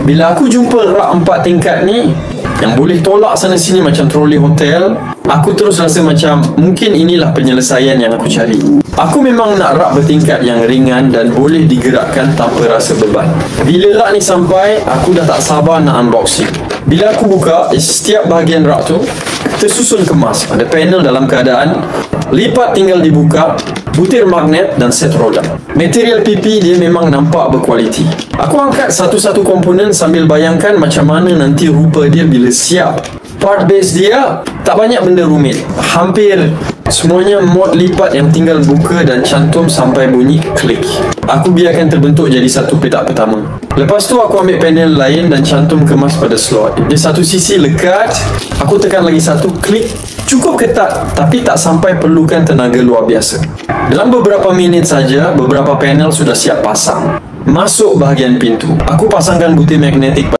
Bila aku jumpa rak 4 tingkat ni yang boleh tolak sana sini macam troli hotel, aku terus rasa macam mungkin inilah penyelesaian yang aku cari. Aku memang nak rak bertingkat yang ringan dan boleh digerakkan tanpa rasa beban. Bila rak ni sampai, aku dah tak sabar nak unboxing. Bila aku buka, setiap bahagian rak tu tersusun kemas. Ada panel dalam keadaan lipat tinggal dibuka, butir magnet dan set roda. Material PP dia memang nampak berkualiti. Aku angkat satu-satu komponen sambil bayangkan macam mana nanti rupa dia bila siap. Part base dia tak banyak benda rumit. Hampir semuanya mod lipat yang tinggal buka dan cantum sampai bunyi klik. Aku biarkan terbentuk jadi satu petak pertama. Lepas tu aku ambil panel lain dan cantum kemas pada slot. Di satu sisi lekat, aku tekan lagi satu klik. Cukup ketat tapi tak sampai perlukan tenaga luar biasa. Dalam beberapa minit saja, beberapa panel sudah siap pasang. Masuk bahagian pintu. Aku pasangkan butir magnetik